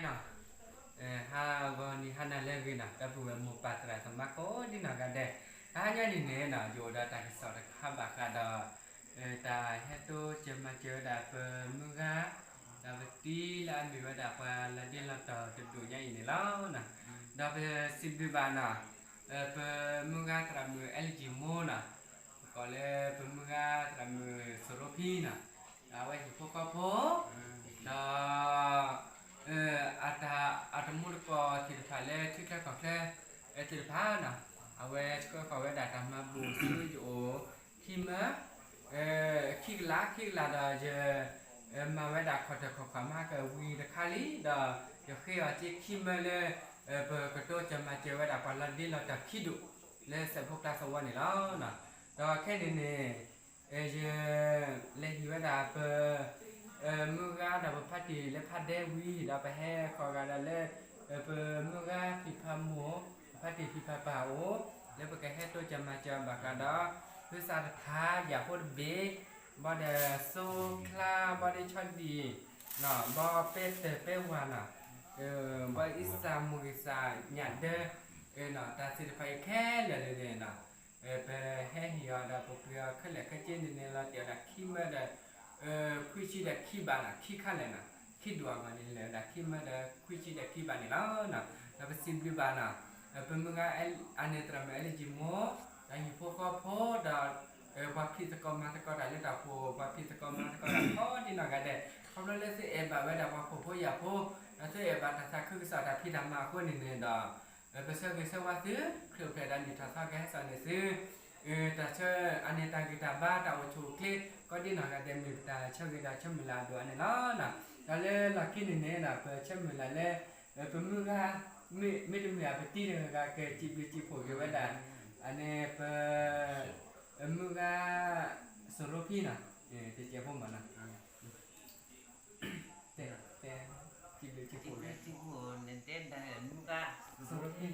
no ha go ni hana le vi na ta pu mu pa tra sa ma ko di na ga de ha nya ni ne na yo da ta ki sa da ha ba ka da ta he to che ma che da pe mu ga da ve ti la mi va da pa la di la ta te du nya ni la na da pe si bi ba na pe mu ga tra mu lg mo na có lẽ tôi mới ra làm sổ phi nè à vậy thì có phố đó ata mua có thì phải lên trước cái có cái thì phải nè à vậy có cái đặt làm bù sư chỗ khi mà khi là đó giờ mà vậy đặt có mà cái vi cái khali đó giờ khi ở trên khi mà lên cái tôi cho mà chơi vậy đặt vào lần đi là đặt khi đủ lên sẽ phục ta sau này đó nè đó cái này nè giờ lên thì đã mưa ga đã phát đi lên phát đê vi đã phải hè còn ga là lên mưa ga thì pha múa phát đi thì pha bảo lên cái hè tôi chăm mà chăm bạc đó cứ sao thà giả phốt bế bao đè xô kla bao đè chọn đi nó bao pê tê pê hoa nè bao ít sa mua ít sa nhạt đê nó ta sẽ phải khe là nè về hè thì là bộ phim cái là cái trên này là điều là khi mà là quy chỉ là khi bạn là khi khăn này nè khi đùa mà này là khi mà là quy chỉ là khi bạn này đó nè là cái sim bi bạn nè pemenga anh ấy làm cái gì mua là như phố đó và khi ta có mà ta có đại là phố và khi ta có mà ta có đại phố đi nào cái đấy không nói là sẽ em bảo bây giờ vào phố nhà phố nó sẽ em bảo ta cứ sợ là khi làm mà cô này đó bây giờ cái sao mà thứคือเพดานอยู่ทางซ้ายแกให้สอนในซื้อแต่เชื่ออันนี้ตากีตาบ้าตาวัชูคลิกก็ดีหน่อยกันเต็มตาเชื่อกีตาเชื่อเวลาดูอันนี้แล้วนะแล้วเลยหลักกินนี่นะเพื่อเชื่อเวลาเลยเป็นมือก็ไม่ได้มีอะไรตีเลยก็เกิดจีบผัวอยู่ไว้ได้อันนี้เป็นมือก็สรุปพี่นะที่เจ้าพ่อมันนะแต่จีบผัวnên tên làมือก็สรุปพี่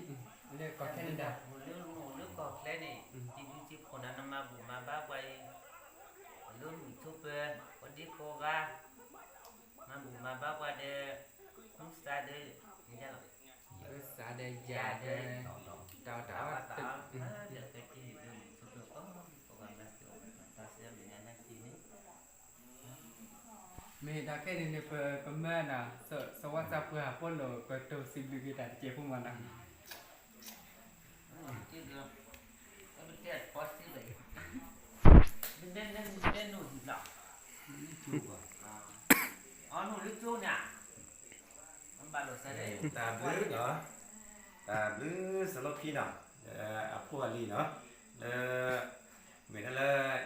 เรียกก็แค่นี้ได้เรื่องก็แค่นี้จีคนนั้นมาบุมาบ้าไปเรื่องทุบคนที่โคกามาบุมาบ้าไปเดคุ้มสาเดนี่จ้ะสาเดยาเดต่อเดี๋ยวไปที่ทุบก็โคกามาสิตาเสียเป็นยังไงทีนี้มีได้แค่นี้เนี่ยเป็นแม่น่ะสวัสดิ์เพื่อพ่นโลก็ตัวสิบวิธีเจ้าพวกมันนะที่เดียวก็เป็นแค่พอสซี่เลยเล่นหนูจิ๋วหรออ๋อหนูลึกจู้เนี่ยมันบาดหลุดซะเลยตาบลื้อเนาะตาบลื้อสลบพี่เนาะพวกลีเนาะเหมือนนั่นเลย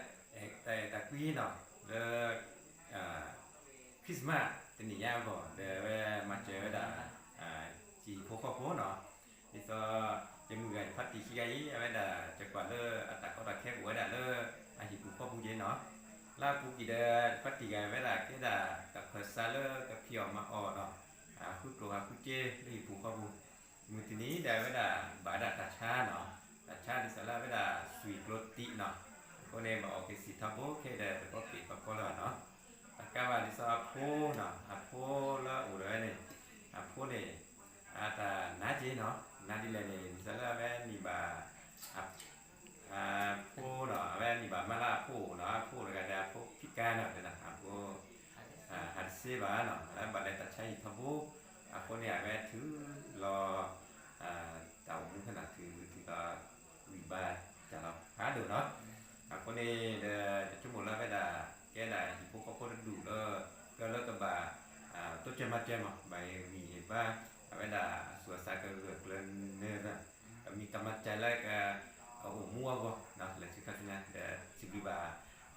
แต่ตะกี้เนาะคริสต์มาสเป็นอย่างงี้ก่อนมาเจอได้จีพวกครอบครัวเนาะนี่ก็จะมือกันพัดตีขี้ไก่ไว้ได้จะก่อนอัตตาก็ตัดแค่หัวได้อาชีพผู้พ่อผู้เย็นเนาะลาผู้กี่เดือนพัดตีกันไว้ได้แค่ได้กับเพอร์ซากับเพียวมาออเนาะผู้ตัวผู้เจ้หรือผู้พ่อผู้มือทีนี้ได้ไว้ได้บาดาตาชาเนาะตาชาที่สาระไว้ได้สวีทโรตีเนาะก็เนี่ยมาออกเป็นสีทับโบแค่ได้แต่ก็ปิดก็แล้วเนาะตะกาวาดิสาโพเนาะโพแล้วอุดเลยเนี่ยโพเนี่ยแต่นาจีเนาะนาดีเลยเนี่ยสาระแม่มีบาโพเนาะแม่มีบามาลาโพเนาะโพแล้วก็ได้โพพิการเนาะเป็นโพหัดเสบาเนาะแล้วบัดได้ตัดใช้ทับโบคนเนี่ยแม่ถือรอเต่ามุ้งขนาดถือก็วิบาจะเราหาดูเนาะคนนี้เดี๋ยวชั่วโมงละไม่ได้แก่ได้ที่พวกเขาคนดูแล้วก็เลิกกับบ่าตัวเจมาเจมาใบมีเห็นว่าไม่ได้ส่วนสายก็เลือกเล่นเนี่ยนะมีกำลังใจแล้วก็เอาหัวมั่วก็นะเลยสิครับเนี่ยเดี๋ยวสิบวิบา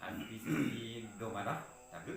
อันที่โดมาเนาะตามดู